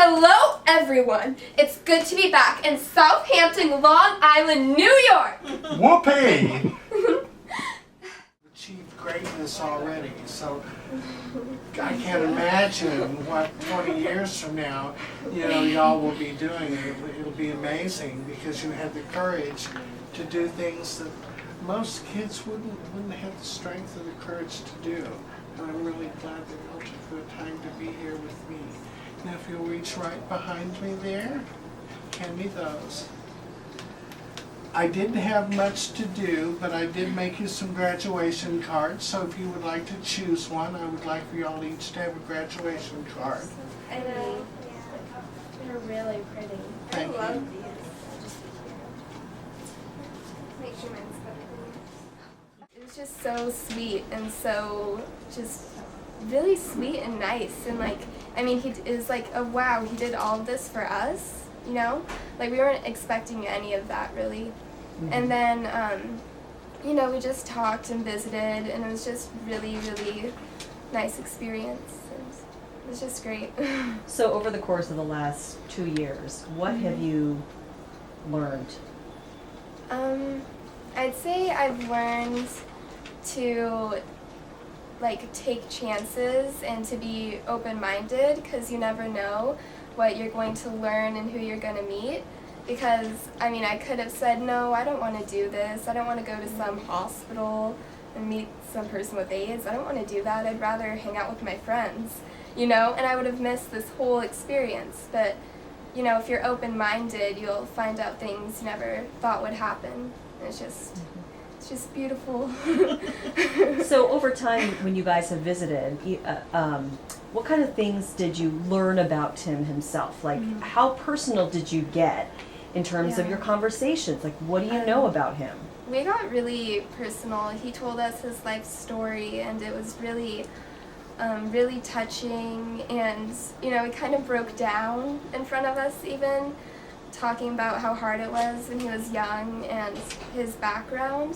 Hello, everyone. It's good to be back in Southampton, Long Island, New York. Whoopee! Achieved greatness already, so I can't imagine what 20 years from now, y'all will be doing. It'll be amazing because you had the courage to do things that most kids wouldn't have the strength or the courage to do. And I'm really glad that y'all took the time to be here with me. Now if you'll reach right behind me there, hand me those. I didn't have much to do, but I did make you some graduation cards, so if you would like to choose one, I would like for y'all each to have a graduation card. I know. They're really pretty. Thank I love you. these. Make sure mine's better than yours. It was just so sweet and so just really sweet and nice, and he is like, oh wow, he did all of this for us, like we weren't expecting any of that really. Mm-hmm. And then we just talked and visited, and it was just really nice experience. It was just great. So over the course of the last 2 years, what have you learned? I'd say I've learned to take chances and to be open-minded, because you never know what you're going to learn and who you're going to meet. Because I could have said, no, I don't want to do this. I don't want to go to some hospital and meet some person with AIDS. I don't want to do that. I'd rather hang out with my friends, and I would have missed this whole experience. But if you're open-minded, you'll find out things you never thought would happen. And it's just beautiful. So over time, when you guys have visited, what kind of things did you learn about Tim himself? How personal did you get in terms of your conversations? What do you know about him? We got really personal. He told us his life story, and it was really touching, and he kind of broke down in front of us, even talking about how hard it was when he was young and his background.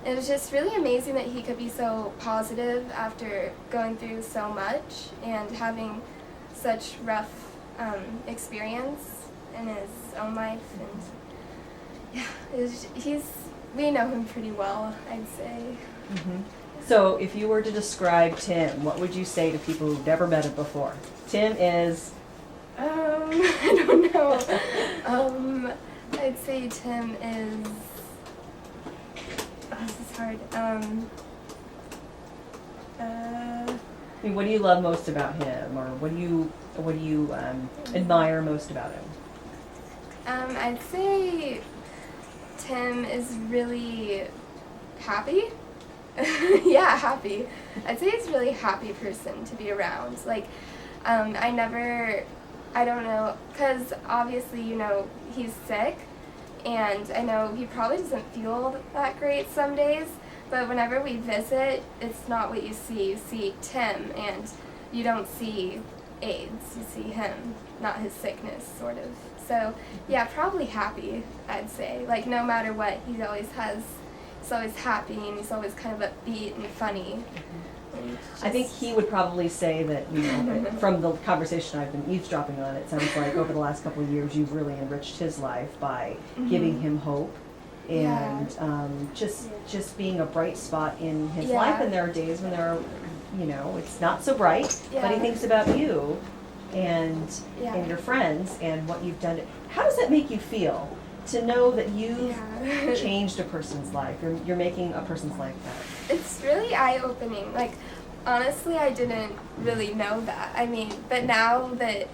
It was just really amazing that he could be so positive after going through so much and having such rough experience in his own life. And yeah, we know him pretty well, I'd say. Mm-hmm. So if you were to describe Tim, what would you say to people who've never met him before? Tim is? I don't know. I'd say Tim is... Oh, this is hard. What do you love most about him, or what do you admire most about him? I'd say Tim is really happy. Yeah, happy. I'd say he's a really happy person to be around. I don't know, because obviously, he's sick, and I know he probably doesn't feel that great some days, but whenever we visit, it's not what you see. You see Tim, and you don't see AIDS. You see him, not his sickness, sort of. So, yeah, probably happy, I'd say. No matter what, he's always happy, and he's always kind of upbeat and funny. I think he would probably say that, from the conversation I've been eavesdropping on, it sounds like over the last couple of years you've really enriched his life by giving him hope and just being a bright spot in his life. And there are days when it's not so bright, but he thinks about you and your friends and what you've done. How does that make you feel to know that you've changed a person's life? You're making a person's life better. It's really eye-opening. Honestly, I didn't really know that. But now that,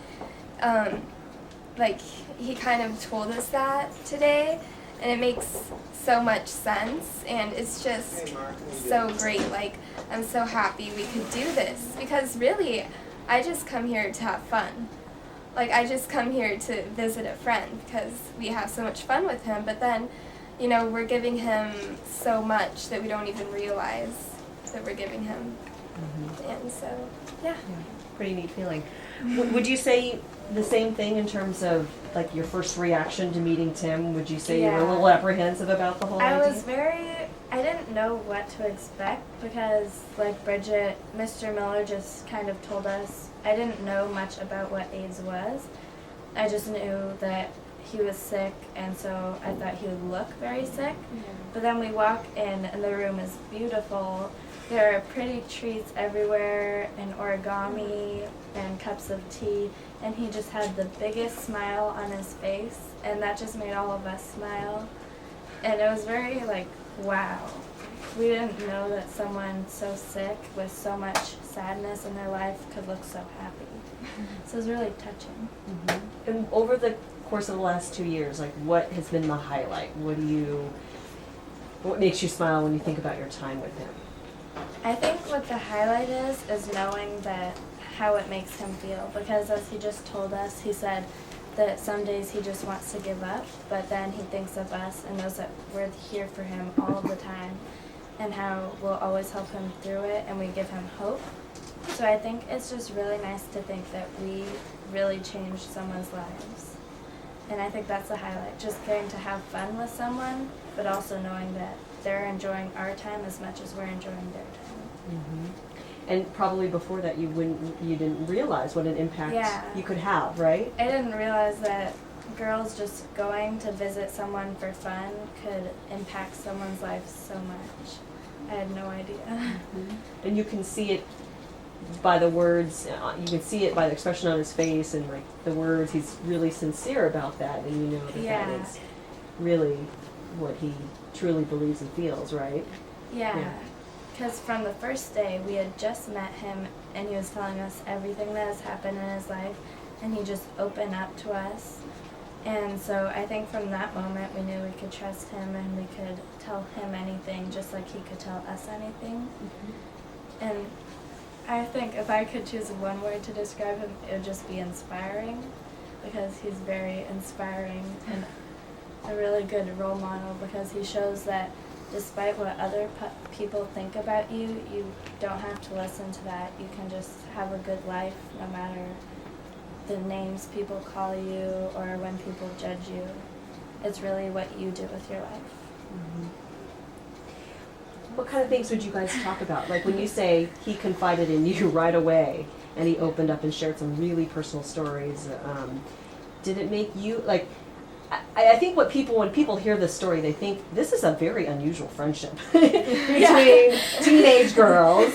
he kind of told us that today, and it makes so much sense, and it's just so great. I'm so happy we could do this, because really, I just come here to have fun. I just come here to visit a friend, because we have so much fun with him, but then, we're giving him so much that we don't even realize that we're giving him. Mm-hmm. And so, yeah. Pretty neat feeling. Would you say the same thing in terms of your first reaction to meeting Tim? Would you say you were a little apprehensive about the whole idea? I didn't know what to expect, because Bridget, Mr. Miller just kind of told us I didn't know much about what AIDS was. I just knew that he was sick, and so I thought he would look very sick. But then we walk in, and the room is beautiful. There are pretty treats everywhere, and origami, and cups of tea, and he just had the biggest smile on his face, and that just made all of us smile. And it was very, like, wow. We didn't know that someone so sick with so much sadness in their life could look so happy. So it was really touching. And over the course of the last 2 years, like, what has been the highlight? What makes you smile when you think about your time with him? I think what the highlight is knowing that how it makes him feel, because as he just told us, he said that some days he just wants to give up, but then he thinks of us and knows that we're here for him all of the time, and how we'll always help him through it, and we give him hope. So I think it's just really nice to think that we really changed someone's lives. And I think that's the highlight, just getting to have fun with someone, but also knowing that they're enjoying our time as much as we're enjoying their time. And probably before that, you didn't realize what an impact Yeah. you could have, right? I didn't realize that girls just going to visit someone for fun could impact someone's life so much. I had no idea. And you can see it by the words, you can see it by the expression on his face and like the words. He's really sincere about that, and you know that Yeah. that is really what he truly believes and feels, right? Yeah, because from the first day we had just met him, and he was telling us everything that has happened in his life, and he just opened up to us. And so I think from that moment we knew we could trust him, and we could tell him anything just like he could tell us anything. And I think if I could choose one word to describe him, it would just be inspiring, because he's very inspiring and a really good role model, because he shows that despite what other people think about you, you don't have to listen to that. You can just have a good life no matter the names people call you or when people judge you. It's really what you do with your life. What kind of things would you guys talk about? Like when you say he confided in you right away and he opened up and shared some really personal stories, did it make you, like, I think when people hear this story, they think this is a very unusual friendship between teenage girls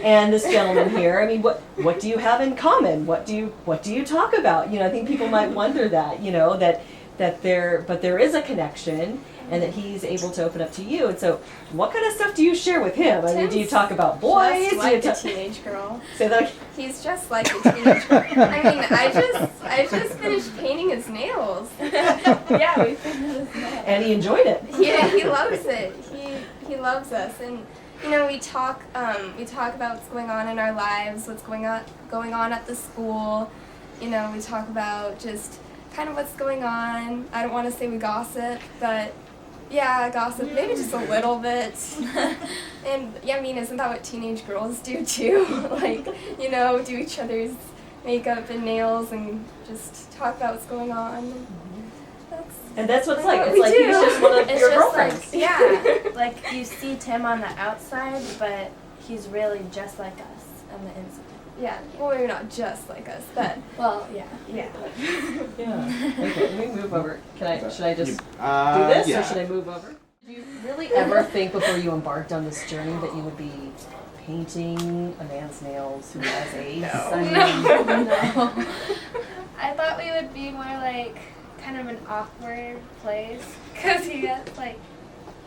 and this gentleman here. I mean, what do you have in common? What do you talk about? You know, I think people might wonder that, you know, that there is a connection, and that he's able to open up to you. And so, what kind of stuff do you share with him? I mean, do you talk about boys? Just like a teenage girl. Say that. He's just like a teenage girl. I mean, I just finished painting his nails. Yeah, we finished his nails. And he enjoyed it. Yeah, he loves it. He loves us, and you know, we talk about what's going on in our lives, what's going on at the school. You know, we talk about just kind of what's going on. I don't want to say we gossip, but yeah, gossip, maybe just a little bit. And yeah, I mean, isn't that what teenage girls do too? Like, you know, do each other's makeup and nails and just talk about what's going on. That's what it's like like. what It's we like do. he's just one of It's your just girlfriends. like, yeah, like you see Tim on the outside, but he's really just like us on the inside. Yeah, well, you're not just like us, but Well, yeah. Yeah. Okay, let me move over. Should I just do this, yeah. or should I move over? Did you really ever think before you embarked on this journey that you would be painting a man's nails who has AIDS? No. I mean, No. I thought we would be more like kind of an awkward place, because he gets like,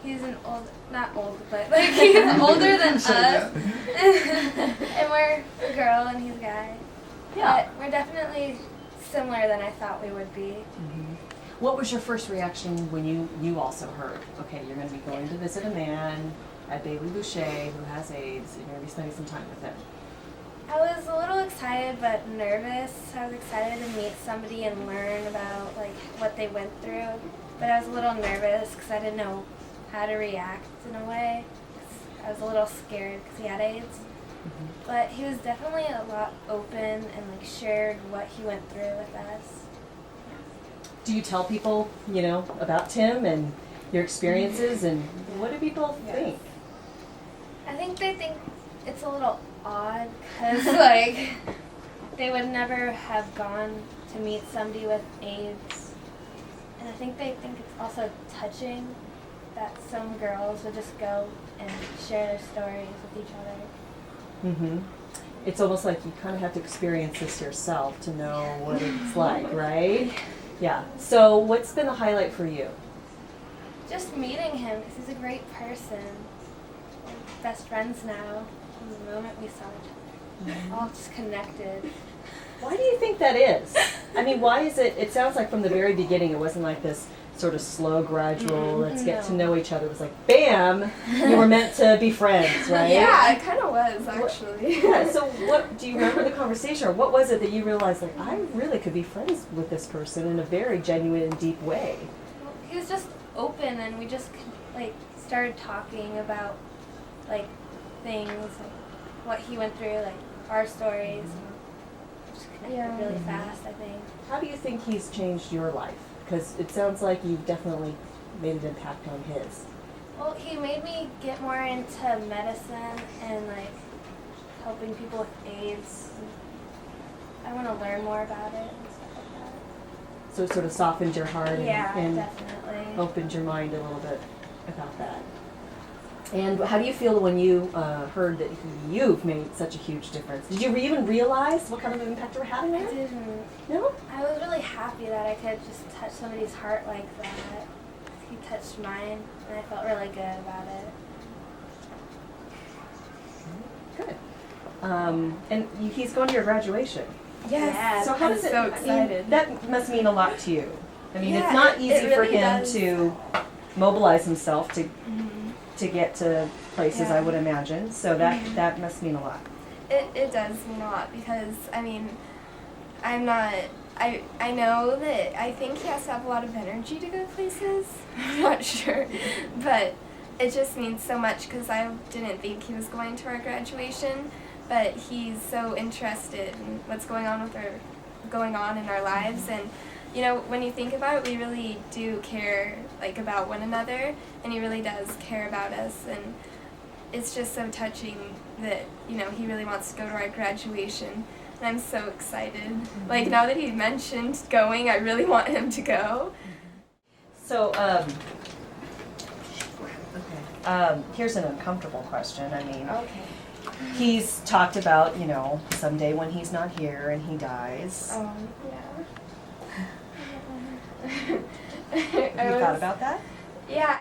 he's not old, but like he's older than us. And we're a girl and he's a guy. Yeah. But we're definitely similar than I thought we would be. What was your first reaction when you also heard, okay, you're going to be going to visit a man at Bailey Boucher who has AIDS, and you're going to be spending some time with him? I was a little excited but nervous. I was excited to meet somebody and learn about like what they went through. But I was a little nervous because I didn't know how to react in a way. I was a little scared because he had AIDS. But he was definitely a lot open and like shared what he went through with us. Do you tell people, you know, about Tim and your experiences, and what do people think? I think they think it's a little odd because like they would never have gone to meet somebody with AIDS. And I think they think it's also touching that some girls would just go and share their stories with each other. Mm-hmm. It's almost like you kind of have to experience this yourself to know what it's like, right? Yeah. So what's been the highlight for you? Just meeting him, because he's a great person. We're best friends now from the moment we saw each other. All just connected. Why do you think that is? I mean, why is it? It sounds like from the very beginning it wasn't like this sort of slow, gradual, let's get to know each other. It was like, bam, you were meant to be friends, right? Yeah, it kind of was, actually. Yeah, so what, do you remember the conversation, or what was it that you realized, like, I really could be friends with this person in a very genuine and deep way? Well, he was just open, and we just like started talking about like things, like what he went through, like our stories. And just connected really fast, I think. How do you think he's changed your life? Because it sounds like you've definitely made an impact on his. Well, he made me get more into medicine and like helping people with AIDS. I want to learn more about it and stuff like that. So it sort of softened your heart and definitely. opened your mind a little bit about that. And how do you feel when you heard that you've made such a huge difference? Did you even realize what kind of impact you were having I there? didn't. No? I was really happy that I could just touch somebody's heart like that. He touched mine, and I felt really good about it. Good. And he's going to your graduation. Yes. Yeah, So how I'm does it? so I mean, excited. that must mean a lot to you. I mean, it's Yeah, not it easy for really him does. to mobilize himself to get to places, Yeah. I would imagine. So that must mean a lot. It does mean a lot because, I mean, I'm not, I know that I think he has to have a lot of energy to go places. I'm not sure. But it just means so much because I didn't think he was going to our graduation. But he's so interested in what's going on in our lives. And, you know, when you think about it, we really do care, like, about one another. And he really does care about us. And it's just so touching that, you know, he really wants to go to our graduation. And I'm so excited. Like, now that he mentioned going, I really want him to go. So, here's an uncomfortable question. I mean, Okay. he's talked about, you know, someday when he's not here and he dies. Yeah. Have you thought about that? Yeah,